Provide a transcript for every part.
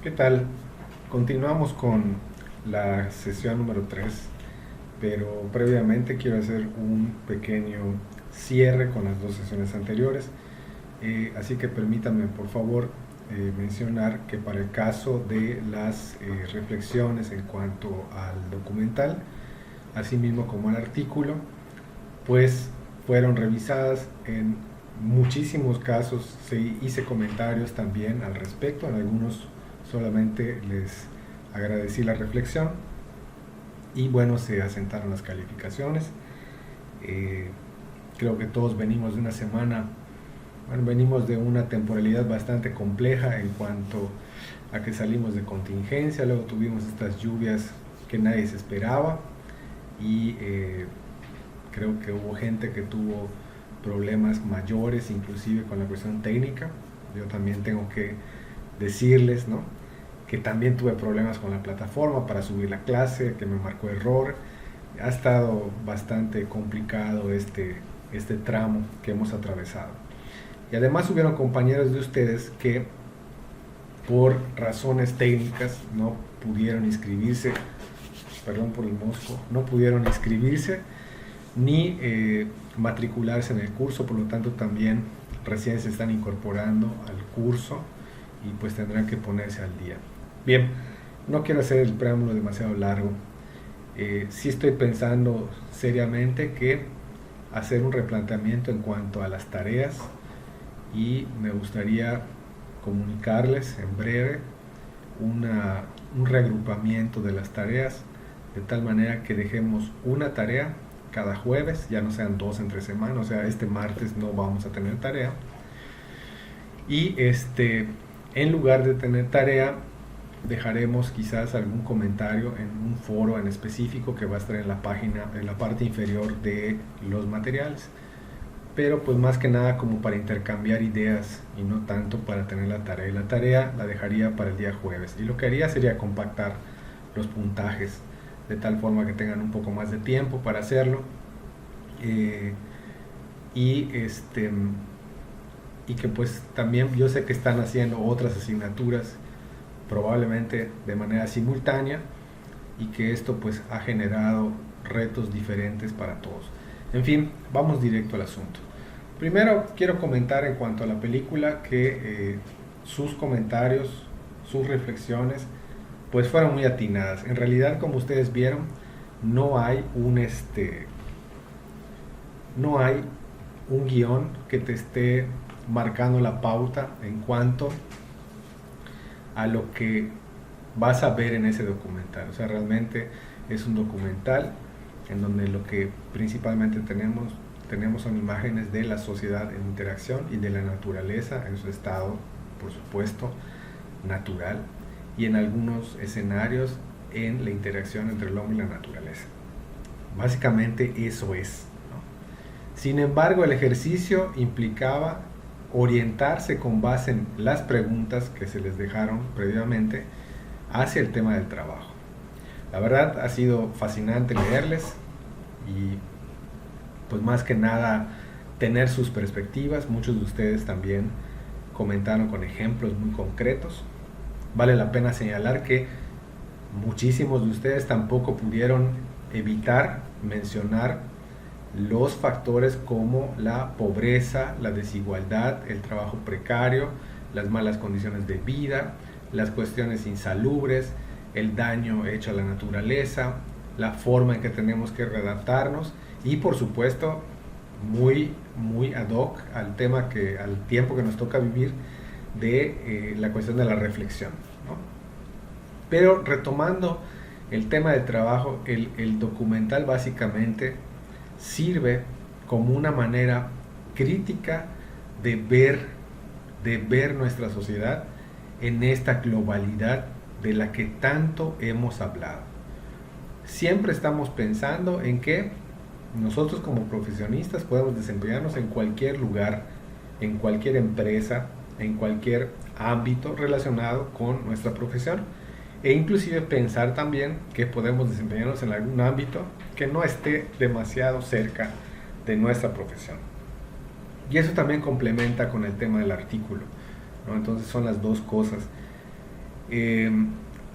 ¿Qué tal? Continuamos con la sesión número 3, pero previamente quiero hacer un pequeño cierre con las dos sesiones anteriores. Así que permítanme, por favor, mencionar que para el caso de las reflexiones en cuanto al documental, así mismo como al artículo, pues fueron revisadas en muchísimos casos, hice comentarios también al respecto, en algunos solamente les agradecí la reflexión y bueno, se asentaron las calificaciones. Eh, Creo que todos venimos de una semana, bueno, venimos de una temporalidad bastante compleja en cuanto a que salimos de contingencia, luego tuvimos estas lluvias que nadie se esperaba y creo que hubo gente que tuvo problemas mayores, inclusive con la cuestión técnica. Yo también tengo que decirles, ¿no?, que también tuve problemas con la plataforma para subir la clase, que me marcó error. Ha estado bastante complicado este tramo que hemos atravesado. Y además hubieron compañeros de ustedes que por razones técnicas no pudieron inscribirse, perdón por el mosco, no pudieron inscribirse ni matricularse en el curso, por lo tanto también recién se están incorporando al curso y pues tendrán que ponerse al día. Bien, no quiero hacer el preámbulo demasiado largo. Sí estoy pensando seriamente que hacer un replanteamiento en cuanto a las tareas y me gustaría comunicarles en breve un reagrupamiento de las tareas de tal manera que dejemos una tarea cada jueves, ya no sean dos entre semana, o sea, este martes no vamos a tener tarea. Y en lugar de tener tarea, dejaremos quizás algún comentario en un foro en específico que va a estar en la página, en la parte inferior de los materiales. Pero pues más que nada como para intercambiar ideas y no tanto para tener la tarea. Y la tarea la dejaría para el día jueves. Y lo que haría sería compactar los puntajes de tal forma que tengan un poco más de tiempo para hacerlo. Eh, y y que pues también yo sé que están haciendo otras asignaturas probablemente de manera simultánea y que esto pues ha generado retos diferentes para todos. En fin, vamos directo al asunto. Primero quiero comentar en cuanto a la película que sus comentarios, sus reflexiones pues fueron muy atinadas. En realidad, como ustedes vieron, no hay no hay un guión que te esté marcando la pauta en cuanto a lo que vas a ver en ese documental. O sea, realmente es un documental en donde lo que principalmente tenemos son imágenes de la sociedad en interacción y de la naturaleza en su estado, por supuesto, natural, y en algunos escenarios en la interacción entre el hombre y la naturaleza. Básicamente eso es, ¿no? Sin embargo, el ejercicio implicaba orientarse con base en las preguntas que se les dejaron previamente hacia el tema del trabajo. La verdad ha sido fascinante leerles y pues más que nada tener sus perspectivas. Muchos de ustedes también comentaron con ejemplos muy concretos. Vale la pena señalar que muchísimos de ustedes tampoco pudieron evitar mencionar los factores como la pobreza, la desigualdad, el trabajo precario, las malas condiciones de vida, las cuestiones insalubres, el daño hecho a la naturaleza, la forma en que tenemos que readaptarnos y por supuesto muy ad hoc al al tiempo que nos toca vivir de la cuestión de la reflexión, ¿no? Pero retomando el tema del trabajo, el documental básicamente sirve como una manera crítica de ver nuestra sociedad en esta globalidad de la que tanto hemos hablado. Siempre estamos pensando en que nosotros como profesionistas podemos desempeñarnos en cualquier lugar, en cualquier empresa, en cualquier ámbito relacionado con nuestra profesión e inclusive pensar también que podemos desempeñarnos en algún ámbito que no esté demasiado cerca de nuestra profesión. Y eso también complementa con el tema del artículo, ¿no? Entonces son las dos cosas. Eh,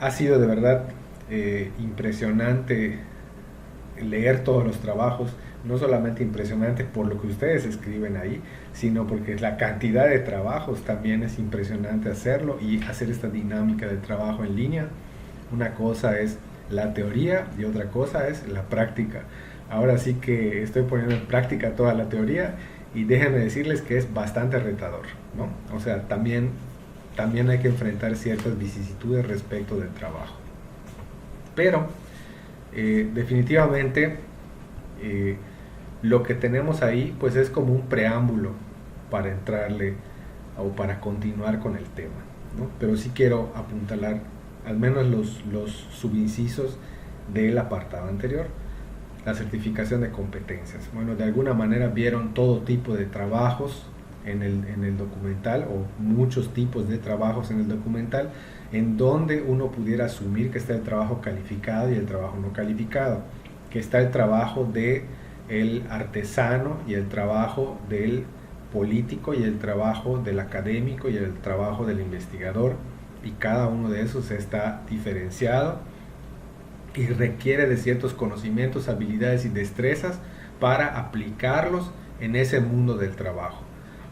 ha sido de verdad impresionante leer todos los trabajos, no solamente impresionante por lo que ustedes escriben ahí, sino porque la cantidad de trabajos también es impresionante hacerlo y hacer esta dinámica de trabajo en línea. Una cosa es la teoría y otra cosa es la práctica. Ahora sí que estoy poniendo en práctica toda la teoría y déjenme decirles que es bastante retador, ¿no? O sea, también hay que enfrentar ciertas vicisitudes respecto del trabajo. Pero definitivamente lo que tenemos ahí pues es como un preámbulo para entrarle o para continuar con el tema, ¿no? Pero sí quiero apuntalar al menos los subincisos del apartado anterior. La certificación de competencias. Bueno, de alguna manera vieron todo tipo de trabajos en el documental, o muchos tipos de trabajos en el documental, en donde uno pudiera asumir que está el trabajo calificado y el trabajo no calificado, que está el trabajo de el artesano y el trabajo del político y el trabajo del académico y el trabajo del investigador, y cada uno de esos está diferenciado y requiere de ciertos conocimientos, habilidades y destrezas para aplicarlos en ese mundo del trabajo.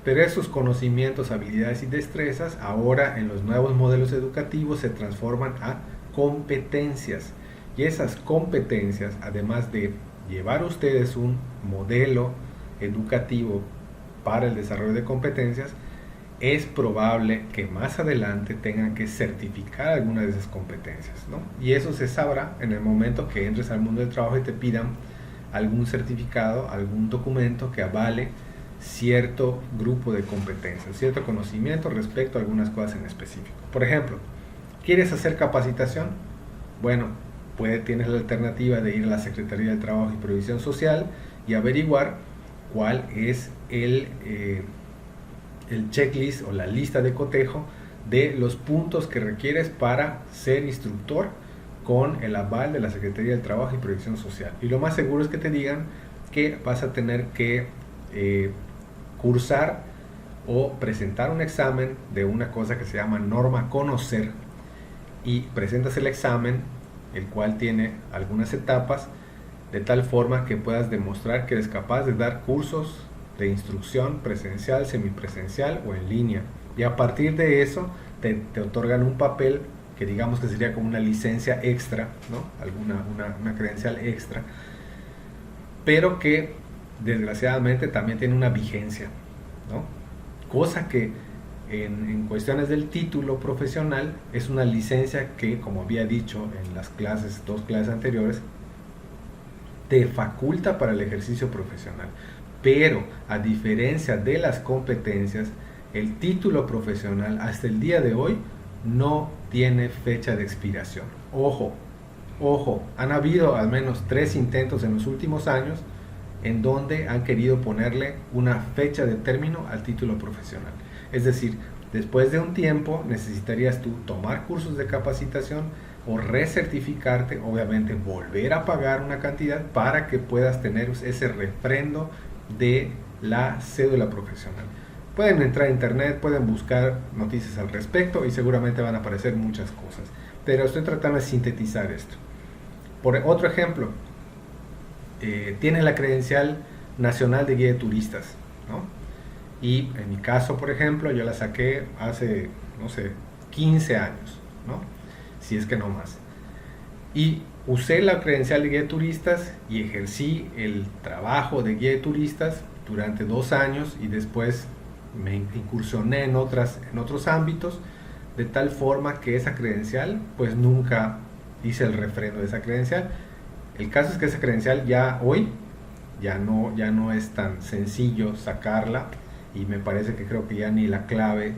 Pero esos conocimientos, habilidades y destrezas ahora en los nuevos modelos educativos se transforman a competencias. Y esas competencias, además de llevar ustedes un modelo educativo para el desarrollo de competencias, es probable que más adelante tengan que certificar algunas de esas competencias, ¿no? Y eso se sabrá en el momento que entres al mundo del trabajo y te pidan algún certificado, algún documento que avale cierto grupo de competencias, cierto conocimiento respecto a algunas cosas en específico. Por ejemplo, ¿quieres hacer capacitación? Bueno, tienes la alternativa de ir a la Secretaría del Trabajo y Previsión Social y averiguar cuál es el checklist o la lista de cotejo de los puntos que requieres para ser instructor con el aval de la Secretaría del Trabajo y Previsión Social. Y lo más seguro es que te digan que vas a tener que cursar o presentar un examen de una cosa que se llama norma conocer, y presentas el examen, el cual tiene algunas etapas, de tal forma que puedas demostrar que eres capaz de dar cursos de instrucción presencial, semipresencial o en línea. Y a partir de eso te otorgan un papel que digamos que sería como una licencia extra, ¿no? Una credencial extra, pero que desgraciadamente también tiene una vigencia, ¿no? Cosa que en cuestiones del título profesional es una licencia que, como había dicho en las dos clases anteriores, te faculta para el ejercicio profesional. Pero a diferencia de las competencias, el título profesional hasta el día de hoy no tiene fecha de expiración. Ojo, han habido al menos 3 intentos en los últimos años en donde han querido ponerle una fecha de término al título profesional. Es decir, después de un tiempo necesitarías tú tomar cursos de capacitación o recertificarte, obviamente volver a pagar una cantidad para que puedas tener ese refrendo de la cédula profesional. Pueden entrar a internet, pueden buscar noticias al respecto y seguramente van a aparecer muchas cosas, pero estoy tratando de sintetizar esto. Por otro ejemplo, tiene la credencial nacional de guía de turistas, ¿no? Y en mi caso, por ejemplo, yo la saqué hace, no sé, 15 años, ¿no? Si es que no más. Y usé la credencial de guía de turistas y ejercí el trabajo de guía de turistas durante 2 años y después me incursioné en otros ámbitos, de tal forma que esa credencial, pues nunca hice el refrendo de esa credencial. El caso es que esa credencial hoy ya no es tan sencillo sacarla, y me parece que creo que ya ni la clave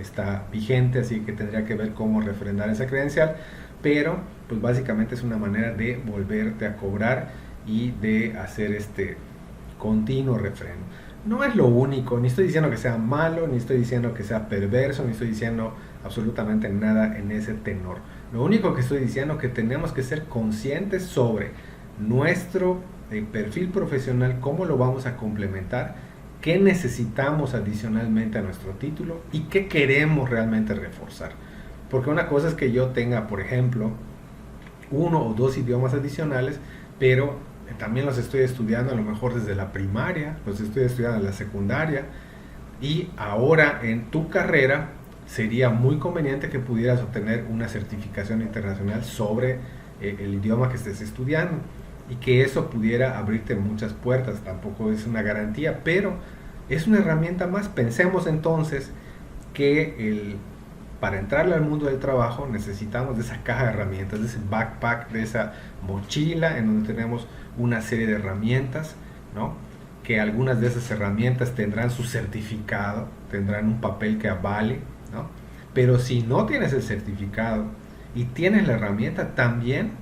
está vigente, así que tendría que ver cómo refrendar esa credencial, pero pues básicamente es una manera de volverte a cobrar y de hacer este continuo refrendo. No es lo único, ni estoy diciendo que sea malo, ni estoy diciendo que sea perverso, ni estoy diciendo absolutamente nada en ese tenor. Lo único que estoy diciendo es que tenemos que ser conscientes sobre nuestro perfil profesional, cómo lo vamos a complementar, qué necesitamos adicionalmente a nuestro título y qué queremos realmente reforzar. Porque una cosa es que yo tenga, por ejemplo, uno o dos idiomas adicionales, pero también los estoy estudiando a lo mejor desde la primaria, los estoy estudiando en la secundaria, y ahora en tu carrera sería muy conveniente que pudieras obtener una certificación internacional sobre el idioma que estés estudiando, y que eso pudiera abrirte muchas puertas. Tampoco es una garantía, pero es una herramienta más. Pensemos entonces que para entrarle al mundo del trabajo necesitamos de esa caja de herramientas, de ese backpack, de esa mochila en donde tenemos una serie de herramientas, ¿no? Que algunas de esas herramientas tendrán su certificado, tendrán un papel que avale, ¿no? Pero si no tienes el certificado y tienes la herramienta, también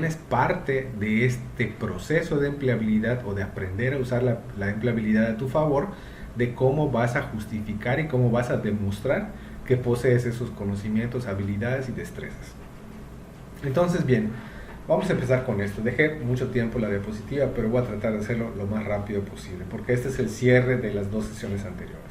es parte de este proceso de empleabilidad, o de aprender a usar la empleabilidad a tu favor, de cómo vas a justificar y cómo vas a demostrar que posees esos conocimientos, habilidades y destrezas. Entonces, bien, vamos a empezar con esto. Dejé mucho tiempo la diapositiva, pero voy a tratar de hacerlo lo más rápido posible, porque este es el cierre de las dos sesiones anteriores.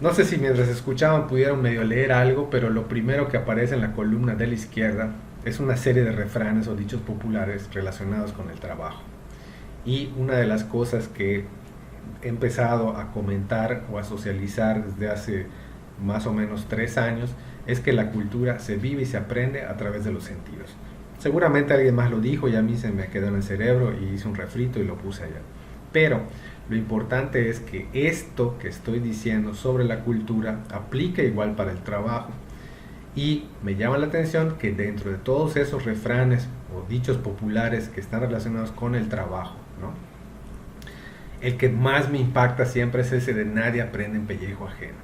No sé si mientras escuchaban pudieron medio leer algo, pero lo primero que aparece en la columna de la izquierda es una serie de refranes o dichos populares relacionados con el trabajo. Y una de las cosas que he empezado a comentar o a socializar desde hace más o menos 3 años es que la cultura se vive y se aprende a través de los sentidos. Seguramente alguien más lo dijo y a mí se me quedó en el cerebro y hice un refrito y lo puse allá. Pero lo importante es que esto que estoy diciendo sobre la cultura aplica igual para el trabajo. Y me llama la atención que dentro de todos esos refranes o dichos populares que están relacionados con el trabajo, ¿no?, el que más me impacta siempre es ese de nadie aprende en pellejo ajeno.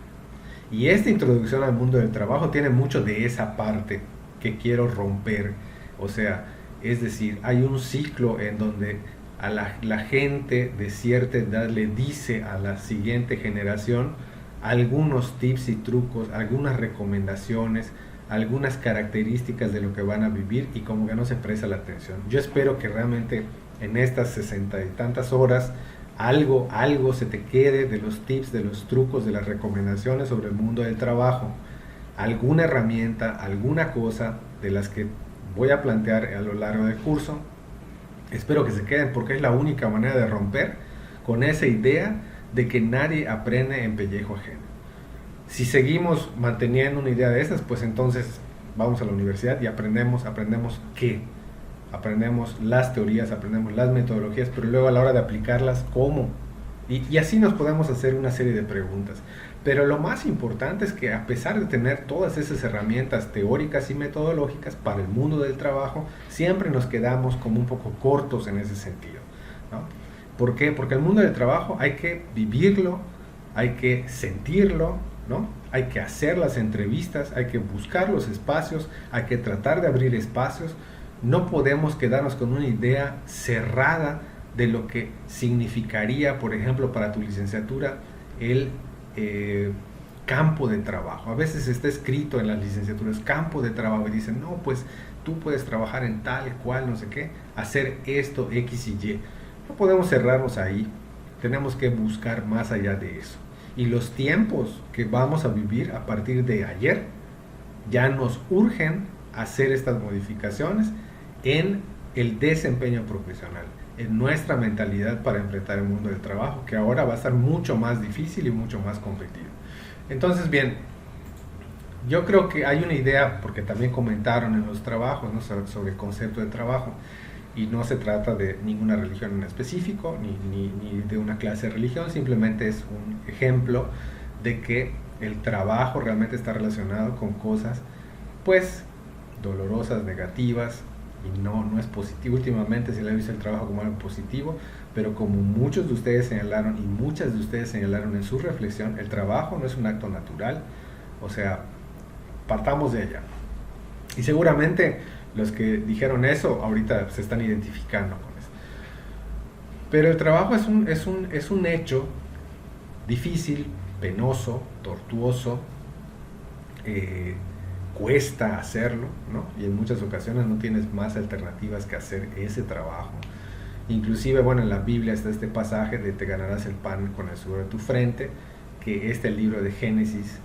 Y esta introducción al mundo del trabajo tiene mucho de esa parte que quiero romper. O sea, es decir, hay un ciclo en donde a la gente de cierta edad le dice a la siguiente generación algunos tips y trucos, algunas recomendaciones, algunas características de lo que van a vivir, y como que no se presta la atención. Yo espero que realmente en estas 60 y tantas horas algo se te quede de los tips, de los trucos, de las recomendaciones sobre el mundo del trabajo. Alguna herramienta, alguna cosa de las que voy a plantear a lo largo del curso, espero que se queden, porque es la única manera de romper con esa idea de que nadie aprende en pellejo ajeno. Si seguimos manteniendo una idea de esas, pues entonces vamos a la universidad y aprendemos ¿qué? Aprendemos las teorías, aprendemos las metodologías, pero luego a la hora de aplicarlas, ¿cómo? Y así nos podemos hacer una serie de preguntas. Pero lo más importante es que, a pesar de tener todas esas herramientas teóricas y metodológicas para el mundo del trabajo, siempre nos quedamos como un poco cortos en ese sentido, ¿no? ¿Por qué? Porque el mundo del trabajo hay que vivirlo, hay que sentirlo, ¿no? Hay que hacer las entrevistas, hay que buscar los espacios, hay que tratar de abrir espacios. No podemos quedarnos con una idea cerrada de lo que significaría, por ejemplo, para tu licenciatura, el campo de trabajo. A veces está escrito en las licenciaturas campo de trabajo y dicen, no, pues tú puedes trabajar en tal, cual, no sé qué, hacer esto, X y Y. No podemos cerrarnos ahí, tenemos que buscar más allá de eso. Y los tiempos que vamos a vivir a partir de ayer ya nos urgen hacer estas modificaciones en el desempeño profesional, en nuestra mentalidad para enfrentar el mundo del trabajo, que ahora va a estar mucho más difícil y mucho más competitivo. Entonces, bien, yo creo que hay una idea, porque también comentaron en los trabajos, ¿no?, sobre el concepto de trabajo, y no se trata de ninguna religión en específico, ni de una clase de religión, simplemente es un ejemplo de que el trabajo realmente está relacionado con cosas, pues, dolorosas, negativas, y no es positivo. Últimamente se le ha visto el trabajo como algo positivo, pero como muchos de ustedes señalaron y muchas de ustedes señalaron en su reflexión, el trabajo no es un acto natural. O sea, partamos de allá. Y seguramente los que dijeron eso ahorita se están identificando con eso. Pero el trabajo es un hecho difícil, penoso, tortuoso, cuesta hacerlo, ¿no? Y en muchas ocasiones no tienes más alternativas que hacer ese trabajo. Inclusive, bueno, en la Biblia está este pasaje de te ganarás el pan con el sudor de tu frente, que el libro de Génesis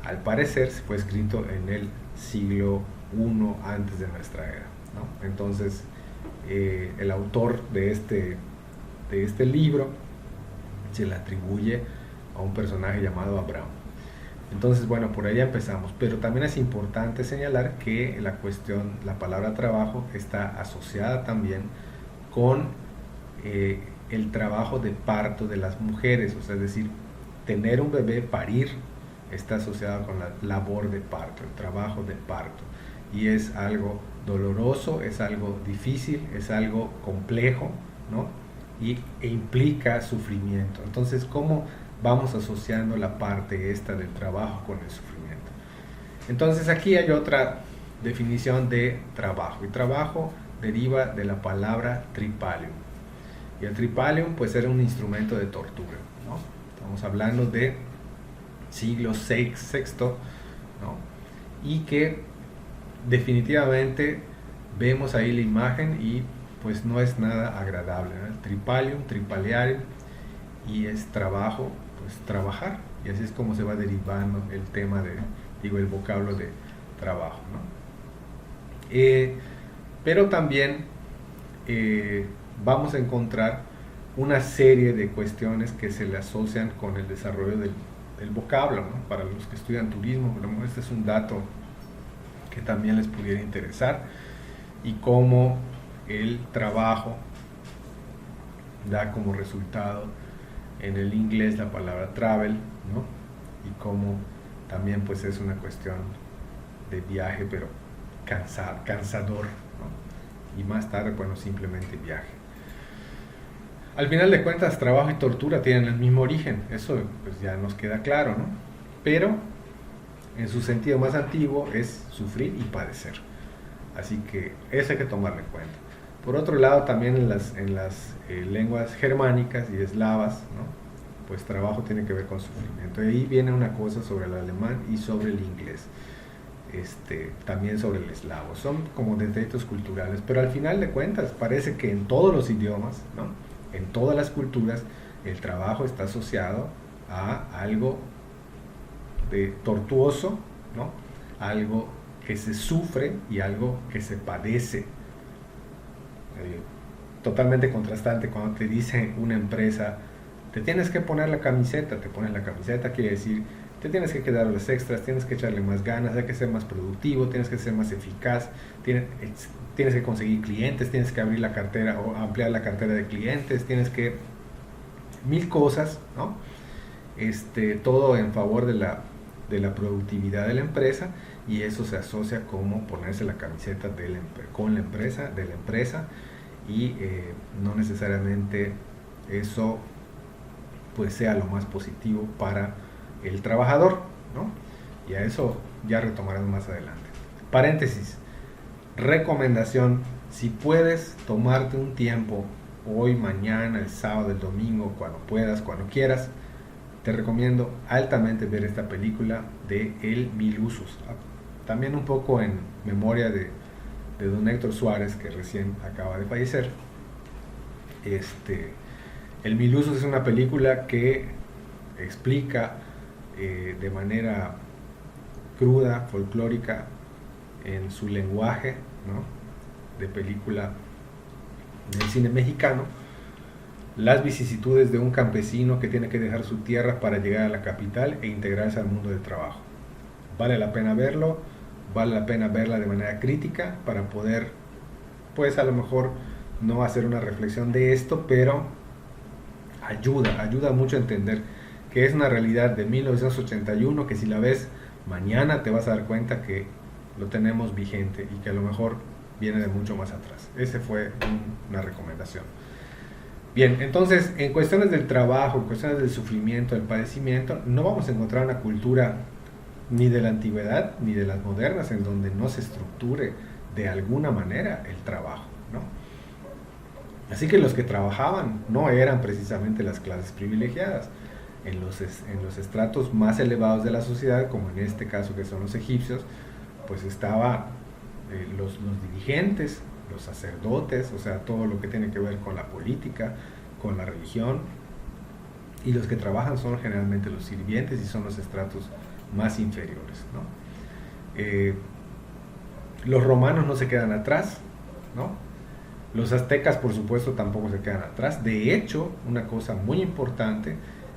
al parecer fue escrito en el siglo I antes de nuestra era, ¿no? Entonces, el autor de este libro se le atribuye a un personaje llamado Abraham. Entonces, bueno, por ahí empezamos, pero también es importante señalar que la palabra trabajo está asociada también con el trabajo de parto de las mujeres, o sea, es decir, tener un bebé, parir, está asociado con la labor de parto, el trabajo de parto, y es algo doloroso, es algo difícil, es algo complejo, ¿no? E implica sufrimiento. Entonces, ¿cómo vamos asociando la parte esta del trabajo con el sufrimiento? Entonces, aquí hay otra definición de trabajo, y trabajo deriva de la palabra tripalium, y el tripalium pues era un instrumento de tortura, ¿no? Estamos hablando de siglo VI, ¿no? Y que definitivamente vemos ahí la imagen y pues no es nada agradable, ¿no? El tripalium, tripaliarium, y es trabajo, pues trabajar, y así es como se va derivando el tema el vocablo de trabajo, ¿no? Pero también vamos a encontrar una serie de cuestiones que se le asocian con el desarrollo del vocablo, ¿no? Para los que estudian turismo, bueno, este es un dato que también les pudiera interesar, y cómo el trabajo da como resultado en el inglés la palabra travel, ¿no? Y cómo también pues es una cuestión de viaje, pero cansador, ¿no? Y más tarde, bueno, simplemente viaje. Al final de cuentas, trabajo y tortura tienen el mismo origen, eso pues ya nos queda claro, ¿no? Pero en su sentido más antiguo es sufrir y padecer. Así que eso hay que tomarlo en cuenta. Por otro lado, también en las lenguas germánicas y eslavas, ¿no? Pues trabajo tiene que ver con sufrimiento. Y ahí viene una cosa sobre el alemán y sobre el inglés. También sobre el eslavo. Son como detallitos culturales, pero al final de cuentas parece que en todos los idiomas, ¿no? En todas las culturas, el trabajo está asociado a algo de tortuoso, ¿no? Algo que se sufre y algo que se padece. Totalmente contrastante cuando te dice una empresa, te tienes que poner la camiseta, te pones la camiseta, quiere decir, te tienes que quedar los extras, tienes que echarle más ganas, hay que ser más productivo, tienes que ser más eficaz, tienes que conseguir clientes, tienes que abrir la cartera o ampliar la cartera de clientes, tienes que mil cosas, ¿no? Todo en favor de la productividad de la empresa, y eso se asocia como ponerse la camiseta con la empresa, de la empresa, y no necesariamente eso pues sea lo más positivo para el trabajador, ¿no? Y a eso ya retomaremos más adelante. Paréntesis, recomendación: si puedes tomarte un tiempo hoy, mañana, el sábado, el domingo, cuando puedas, cuando quieras, te recomiendo altamente ver esta película de El Mil Usos, también un poco en memoria de don Héctor Suárez, que recién acaba de fallecer. El Mil Usos es una película que explica de manera cruda, folclórica, en su lenguaje, ¿no? De película del cine mexicano, las vicisitudes de un campesino que tiene que dejar su tierra para llegar a la capital e integrarse al mundo del trabajo. Vale la pena verlo, vale la pena verla de manera crítica para poder, pues a lo mejor no hacer una reflexión de esto, pero ayuda mucho a entender que es una realidad de 1981 que si la ves mañana te vas a dar cuenta que lo tenemos vigente y que a lo mejor viene de mucho más atrás. Ese fue una recomendación. Bien, entonces en cuestiones del trabajo, en cuestiones del sufrimiento, del padecimiento, no vamos a encontrar una cultura ni de la antigüedad ni de las modernas en donde no se estructure de alguna manera el trabajo, ¿no? Así que los que trabajaban no eran precisamente las clases privilegiadas. En los estratos más elevados de la sociedad, como en este caso que son los egipcios, pues estaban los dirigentes, los sacerdotes, o sea, todo lo que tiene que ver con la política, con la religión, y los que trabajan son generalmente los sirvientes y son los estratos más inferiores, ¿no? Los romanos no se quedan atrás, ¿no? Los aztecas, por supuesto, tampoco se quedan atrás. De hecho, una cosa muy importante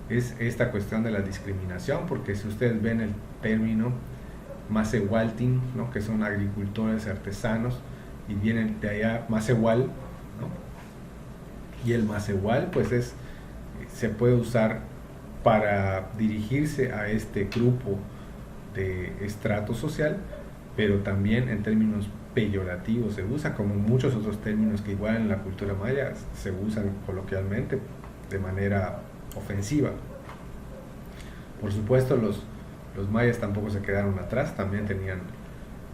es esta cuestión de la discriminación, porque si ustedes ven el término Macehualtin, ¿no? Que son agricultores artesanos, y vienen de allá Macehual, ¿no? Y el Macehual, pues se puede usar para dirigirse a este grupo de estrato social, pero también en términos peyorativos se usa, como muchos otros términos que igual en la cultura maya se usan coloquialmente de manera ofensiva. Por supuesto, los mayas tampoco se quedaron atrás, también tenían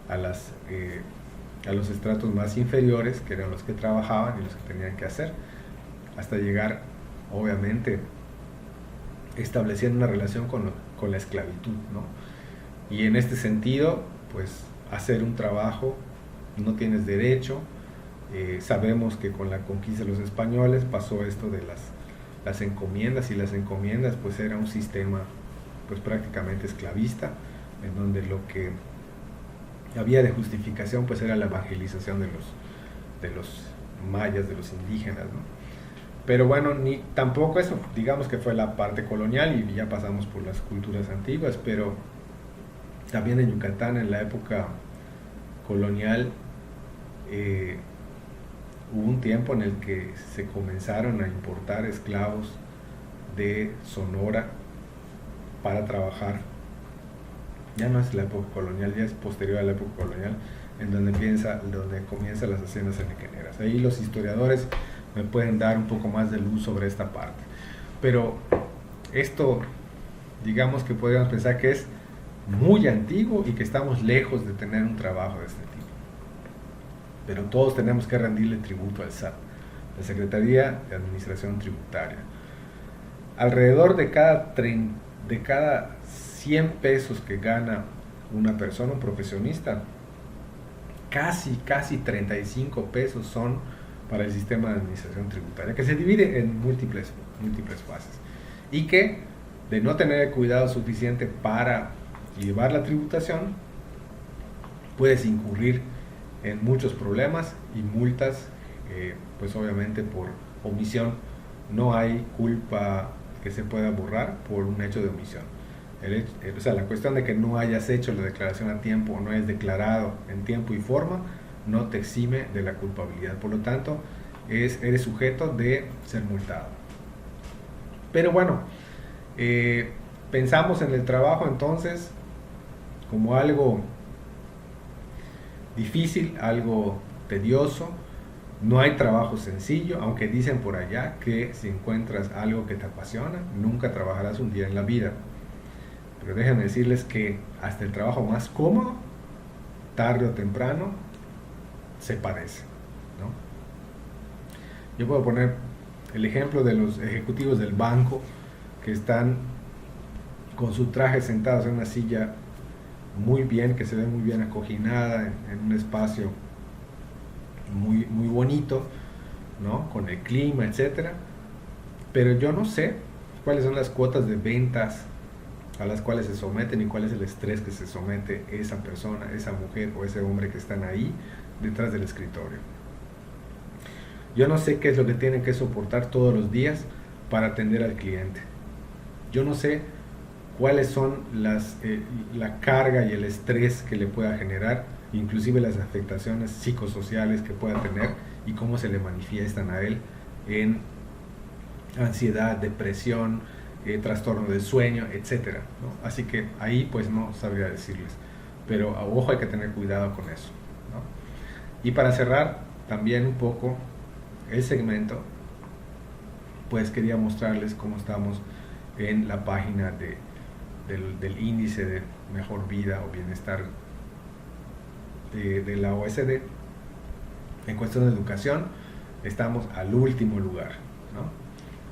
a los estratos más inferiores, que eran los que trabajaban y los que tenían que hacer, hasta llegar, obviamente, estableciendo una relación con la esclavitud, ¿no? Y en este sentido, pues, hacer un trabajo, no tienes derecho. Sabemos que con la conquista de los españoles pasó esto de las encomiendas, y las encomiendas, pues, era un sistema, pues, prácticamente esclavista, en donde lo que había de justificación, pues, era la evangelización de los mayas, de los indígenas, ¿no? Pero bueno, tampoco eso, digamos que fue la parte colonial y ya pasamos por las culturas antiguas, pero también en Yucatán, en la época colonial, hubo un tiempo en el que se comenzaron a importar esclavos de Sonora para trabajar. Ya no es la época colonial, ya es posterior a la época colonial, en donde comienzan las haciendas henequeneras. Ahí los historiadores me pueden dar un poco más de luz sobre esta parte. Pero esto, digamos que podríamos pensar que es muy antiguo y que estamos lejos de tener un trabajo de este tipo. Pero todos tenemos que rendirle tributo al SAT, la Secretaría de Administración Tributaria. Alrededor de cada 100 pesos que gana una persona, un profesionista, casi 35 pesos son para el sistema de administración tributaria, que se divide en múltiples fases, y que, de no tener el cuidado suficiente para llevar la tributación, puedes incurrir en muchos problemas y multas, pues obviamente por omisión. No hay culpa que se pueda borrar por un hecho de omisión. O sea, la cuestión de que no hayas hecho la declaración a tiempo o no hayas declarado en tiempo y forma no te exime de la culpabilidad. Por lo tanto, eres sujeto de ser multado. Pero bueno, pensamos en el trabajo entonces como algo difícil, algo tedioso. No hay trabajo sencillo, aunque dicen por allá que si encuentras algo que te apasiona, nunca trabajarás un día en la vida. Pero déjenme decirles que hasta el trabajo más cómodo, tarde o temprano, se padece, ¿no? Yo puedo poner el ejemplo de los ejecutivos del banco que están con su traje sentados en una silla muy bien, que se ve muy bien acoginada en un espacio muy bonito, ¿no? Con el clima, etcétera. Pero yo no sé cuáles son las cuotas de ventas a las cuales se someten y cuál es el estrés que se somete esa persona, esa mujer o ese hombre que están ahí detrás del escritorio. Yo no sé qué es lo que tienen que soportar todos los días para atender al cliente. Yo no sé cuáles son la carga y el estrés que le pueda generar, inclusive las afectaciones psicosociales que pueda tener y cómo se le manifiestan a él en ansiedad, depresión, trastorno del sueño, etcétera, ¿no? Así que ahí pues no sabría decirles, pero a ojo hay que tener cuidado con eso, ¿no? Y para cerrar también un poco el segmento, pues quería mostrarles cómo estamos en la página del índice de mejor vida o bienestar de la OSD. En cuestión de educación estamos al último lugar, ¿no?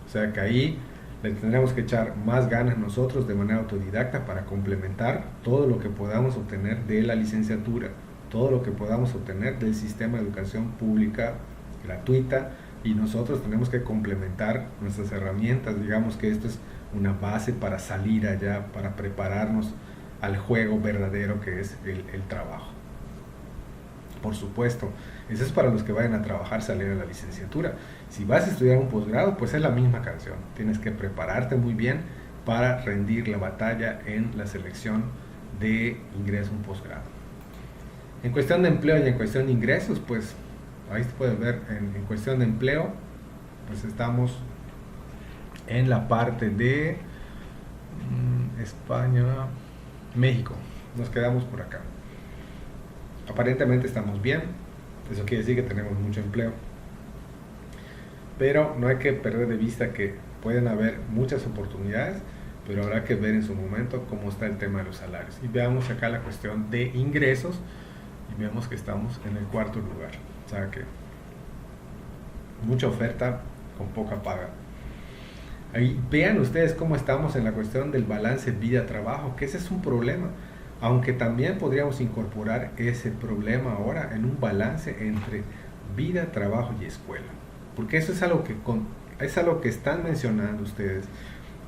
O sea que ahí le tendremos que echar más ganas nosotros de manera autodidacta para complementar todo lo que podamos obtener de la licenciatura, todo lo que podamos obtener del sistema de educación pública gratuita, y nosotros tenemos que complementar nuestras herramientas. Digamos que esto es una base para salir allá, para prepararnos al juego verdadero que es el trabajo. Por supuesto, eso es para los que vayan a trabajar, salir a la licenciatura. Si vas a estudiar un posgrado, pues es la misma canción. Tienes que prepararte muy bien para rendir la batalla en la selección de ingreso a un posgrado. En cuestión de empleo y en cuestión de ingresos, pues ahí se puede ver en cuestión de empleo, pues estamos en la parte de España, México. Nos quedamos por acá. Aparentemente estamos bien, eso quiere decir que tenemos mucho empleo. Pero no hay que perder de vista que pueden haber muchas oportunidades, pero habrá que ver en su momento cómo está el tema de los salarios. Y veamos acá la cuestión de ingresos y vemos que estamos en el cuarto lugar. O sea que mucha oferta con poca paga. Ahí vean ustedes cómo estamos en la cuestión del balance vida-trabajo, que ese es un problema, aunque también podríamos incorporar ese problema ahora en un balance entre vida, trabajo y escuela, porque eso es algo que están mencionando ustedes,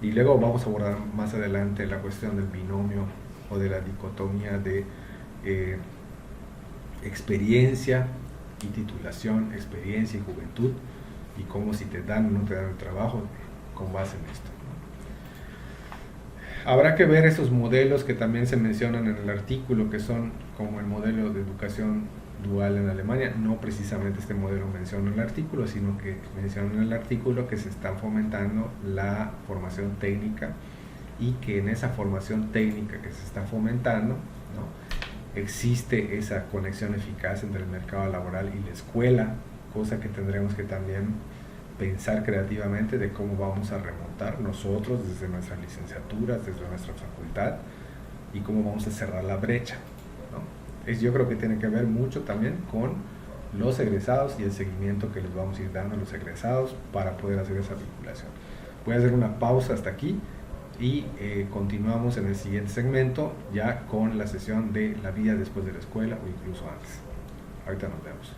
y luego vamos a abordar más adelante la cuestión del binomio o de la dicotomía de experiencia y titulación, experiencia y juventud, y cómo si te dan o no te dan el trabajo con base en esto. Habrá que ver esos modelos que también se mencionan en el artículo, que son como el modelo de educación dual en Alemania. No precisamente este modelo menciona en el artículo, sino que menciona en el artículo que se está fomentando la formación técnica, y que en esa formación técnica que se está fomentando, ¿no?, existe esa conexión eficaz entre el mercado laboral y la escuela, cosa que tendremos que también pensar creativamente de cómo vamos a remontar nosotros desde nuestras licenciaturas, desde nuestra facultad, y cómo vamos a cerrar la brecha, ¿no? Yo creo que tiene que ver mucho también con los egresados y el seguimiento que les vamos a ir dando a los egresados para poder hacer esa vinculación. Voy a hacer una pausa hasta aquí y continuamos en el siguiente segmento ya con la sesión de la vida después de la escuela o incluso antes. Ahorita nos vemos.